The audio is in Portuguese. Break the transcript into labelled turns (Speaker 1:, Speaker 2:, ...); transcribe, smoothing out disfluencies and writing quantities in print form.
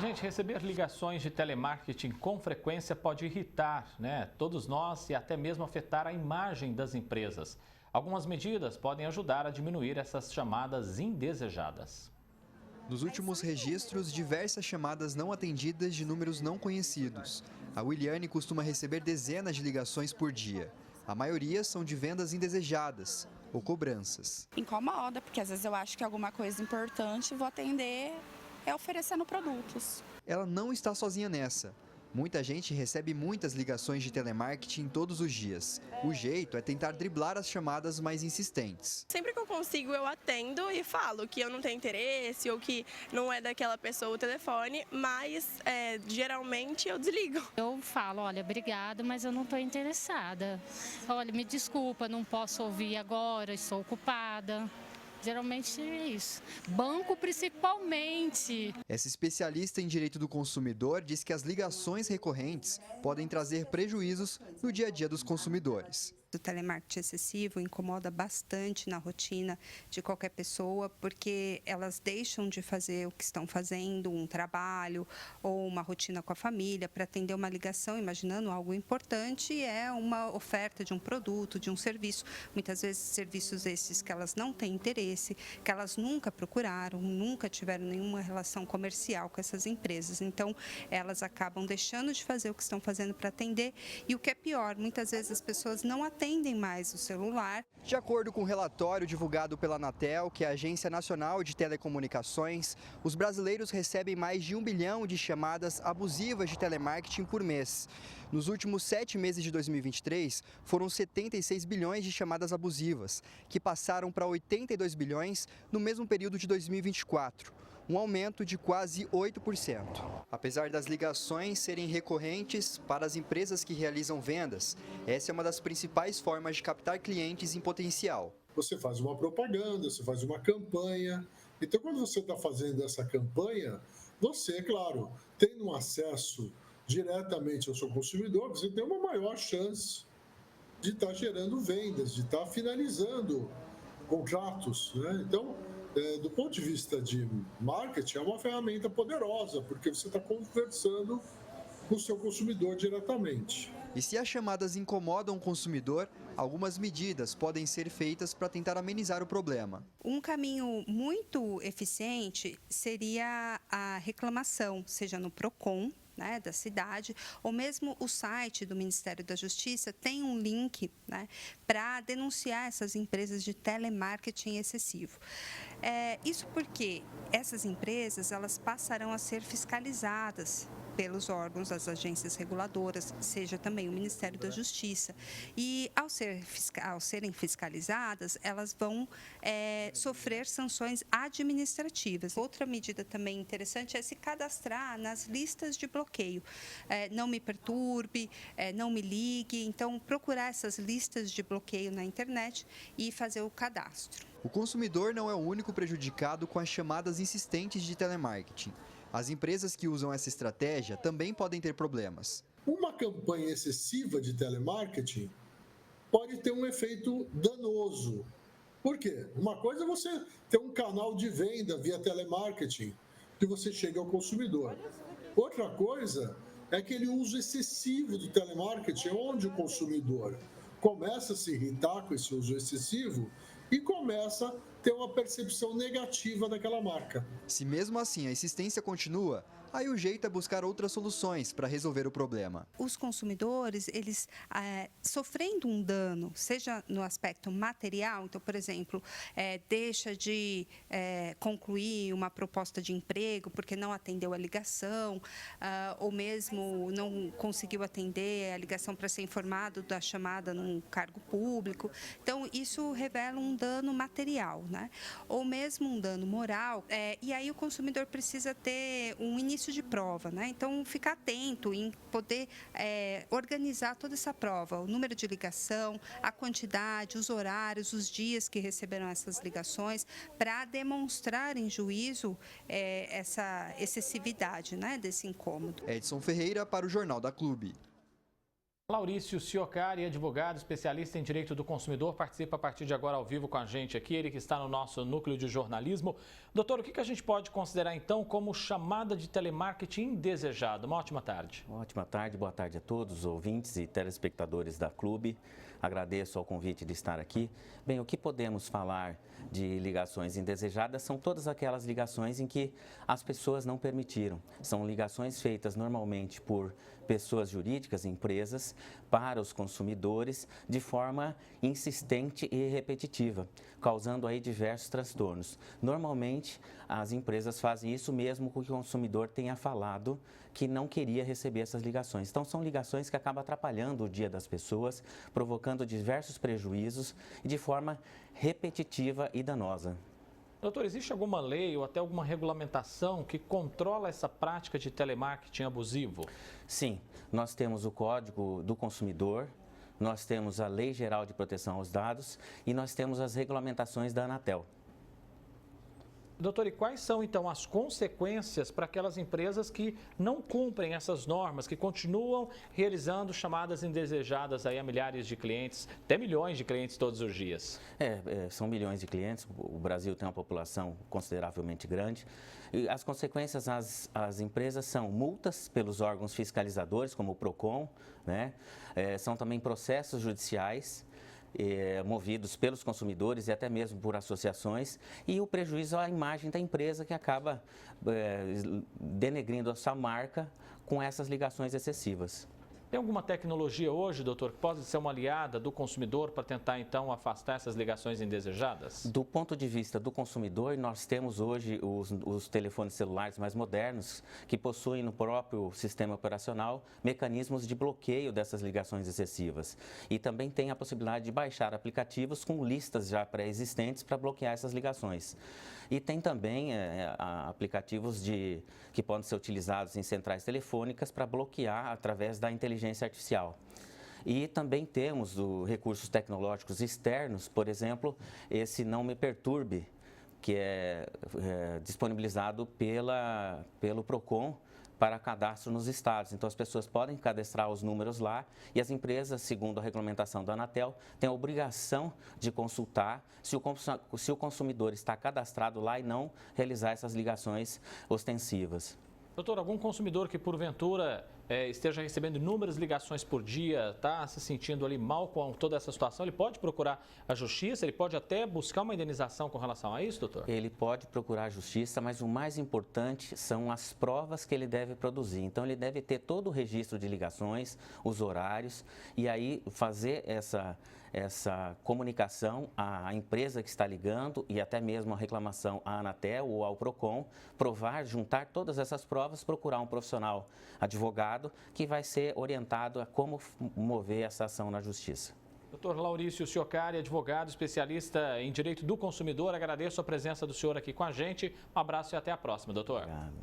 Speaker 1: Gente, receber ligações de telemarketing com frequência pode irritar, todos nós e até mesmo afetar a imagem das empresas. Algumas medidas podem ajudar a diminuir essas chamadas indesejadas.
Speaker 2: Nos últimos registros, diversas chamadas não atendidas de números não conhecidos. A Williane costuma receber dezenas de ligações por dia. A maioria são de vendas indesejadas ou cobranças.
Speaker 3: Incomoda, porque às vezes eu acho que é alguma coisa importante e vou atender oferecendo produtos.
Speaker 2: Ela não está sozinha nessa. Muita gente recebe muitas ligações de telemarketing todos os dias. O jeito é tentar driblar as chamadas mais insistentes.
Speaker 4: Sempre que eu consigo, eu atendo e falo que eu não tenho interesse ou que não é daquela pessoa o telefone, mas geralmente eu desligo.
Speaker 5: Eu falo, olha, obrigada, mas eu não estou interessada. Olha, me desculpa, não posso ouvir agora, estou ocupada. Geralmente é isso. Banco principalmente.
Speaker 2: Essa especialista em direito do consumidor diz que as ligações recorrentes podem trazer prejuízos no dia a dia dos consumidores.
Speaker 6: O telemarketing excessivo incomoda bastante na rotina de qualquer pessoa, porque elas deixam de fazer o que estão fazendo, um trabalho ou uma rotina com a família, para atender uma ligação, imaginando algo importante, é uma oferta de um produto, de um serviço. Muitas vezes serviços esses que elas não têm interesse, que elas nunca procuraram, nunca tiveram nenhuma relação comercial com essas empresas. Então, elas acabam deixando de fazer o que estão fazendo para atender. E o que é pior, muitas vezes as pessoas não atendem mais o celular.
Speaker 2: De acordo com um relatório divulgado pela Anatel, que é a Agência Nacional de Telecomunicações, os brasileiros recebem mais de 1 bilhão de chamadas abusivas de telemarketing por mês. Nos últimos 7 meses de 2023, foram 76 bilhões de chamadas abusivas, que passaram para 82 bilhões no mesmo período de 2024. Um aumento de quase 8%. Apesar das ligações serem recorrentes para as empresas que realizam vendas, essa é uma das principais formas de captar clientes em potencial.
Speaker 7: Você faz uma propaganda, você faz uma campanha. Então, quando você está fazendo essa campanha, você, claro, tendo um acesso diretamente ao seu consumidor, você tem uma maior chance de estar gerando vendas, de estar finalizando contratos, Então, do ponto de vista de marketing, é uma ferramenta poderosa, porque você está conversando com o seu consumidor diretamente.
Speaker 2: E se as chamadas incomodam o consumidor, algumas medidas podem ser feitas para tentar amenizar o problema.
Speaker 6: Um caminho muito eficiente seria a reclamação, seja no PROCON, da cidade, ou mesmo o site do Ministério da Justiça tem um link para denunciar essas empresas de telemarketing excessivo. Isso porque essas empresas elas passarão a ser fiscalizadas pelos órgãos das agências reguladoras, seja também o Ministério da Justiça. E ao serem fiscalizadas, elas vão sofrer sanções administrativas. Outra medida também interessante é se cadastrar nas listas de bloqueio. Não me perturbe, não me ligue. Então, procurar essas listas de bloqueio na internet e fazer o cadastro.
Speaker 2: O consumidor não é o único prejudicado com as chamadas insistentes de telemarketing. As empresas que usam essa estratégia também podem ter problemas.
Speaker 7: Uma campanha excessiva de telemarketing pode ter um efeito danoso. Por quê? Uma coisa é você ter um canal de venda via telemarketing, que você chega ao consumidor. Outra coisa é aquele uso excessivo do telemarketing, onde o consumidor começa a se irritar com esse uso excessivo e começa a ter uma percepção negativa daquela marca.
Speaker 2: Se mesmo assim a insistência continua, aí o jeito é buscar outras soluções para resolver o problema.
Speaker 6: Os consumidores, eles sofrendo um dano, seja no aspecto material, então, por exemplo, deixa de concluir uma proposta de emprego porque não atendeu a ligação, ou mesmo não conseguiu atender a ligação para ser informado da chamada num cargo público. Então, isso revela um dano material, ou mesmo um dano moral, e aí o consumidor precisa ter um início de prova, Então, ficar atento em poder organizar toda essa prova, o número de ligação, a quantidade, os horários, os dias que receberam essas ligações, para demonstrar em juízo essa excessividade, desse incômodo.
Speaker 2: Edson Ferreira para o Jornal da Clube.
Speaker 1: Laurício Ciocari, advogado, especialista em direito do consumidor, participa a partir de agora ao vivo com a gente aqui, ele que está no nosso núcleo de jornalismo. Doutor, o que a gente pode considerar então como chamada de telemarketing indesejado? Uma ótima tarde.
Speaker 8: Ótima tarde, boa tarde a todos os ouvintes e telespectadores da Clube. Agradeço ao convite de estar aqui. Bem, o que podemos falar de ligações indesejadas são todas aquelas ligações em que as pessoas não permitiram. São ligações feitas normalmente por pessoas jurídicas, empresas, para os consumidores de forma insistente e repetitiva, causando aí diversos transtornos. Normalmente, as empresas fazem isso mesmo que o consumidor tenha falado que não queria receber essas ligações. Então, são ligações que acabam atrapalhando o dia das pessoas, provocando diversos prejuízos e de forma repetitiva e danosa.
Speaker 1: Doutor, existe alguma lei ou até alguma regulamentação que controla essa prática de telemarketing abusivo?
Speaker 8: Sim, nós temos o Código do Consumidor, nós temos a Lei Geral de Proteção aos Dados e nós temos as regulamentações da Anatel.
Speaker 1: Doutor, e quais são então as consequências para aquelas empresas que não cumprem essas normas, que continuam realizando chamadas indesejadas aí a milhares de clientes, até milhões de clientes todos os dias?
Speaker 8: São milhões de clientes, o Brasil tem uma população consideravelmente grande. E as consequências às empresas são multas pelos órgãos fiscalizadores, como o PROCON, né? São também processos judiciais, movidos pelos consumidores e até mesmo por associações, e o prejuízo à imagem da empresa que acaba denegrindo a sua marca com essas ligações excessivas.
Speaker 1: Tem alguma tecnologia hoje, doutor, que pode ser uma aliada do consumidor para tentar, então, afastar essas ligações indesejadas?
Speaker 8: Do ponto de vista do consumidor, nós temos hoje os telefones celulares mais modernos que possuem no próprio sistema operacional mecanismos de bloqueio dessas ligações excessivas. E também tem a possibilidade de baixar aplicativos com listas já pré-existentes para bloquear essas ligações. E tem também aplicativos que podem ser utilizados em centrais telefônicas para bloquear através da inteligência artificial. E também temos recursos tecnológicos externos, por exemplo, esse Não Me Perturbe, que é disponibilizado pelo PROCON para cadastro nos estados. Então, as pessoas podem cadastrar os números lá e as empresas, segundo a regulamentação da Anatel, têm a obrigação de consultar se o consumidor está cadastrado lá e não realizar essas ligações ostensivas.
Speaker 1: Doutor, algum consumidor que porventura esteja recebendo inúmeras ligações por dia, está se sentindo ali mal com toda essa situação, ele pode procurar a justiça, ele pode até buscar uma indenização com relação a isso, doutor?
Speaker 8: Ele pode procurar a justiça, mas o mais importante são as provas que ele deve produzir. Então, ele deve ter todo o registro de ligações, os horários, e aí fazer essa comunicação à empresa que está ligando e até mesmo a reclamação à Anatel ou ao PROCON, provar, juntar todas essas provas, procurar um profissional advogado que vai ser orientado a como mover essa ação na justiça.
Speaker 1: Doutor Laurício Ciocari, advogado, especialista em direito do consumidor, agradeço a presença do senhor aqui com a gente. Um abraço e até a próxima, doutor.
Speaker 8: Obrigado.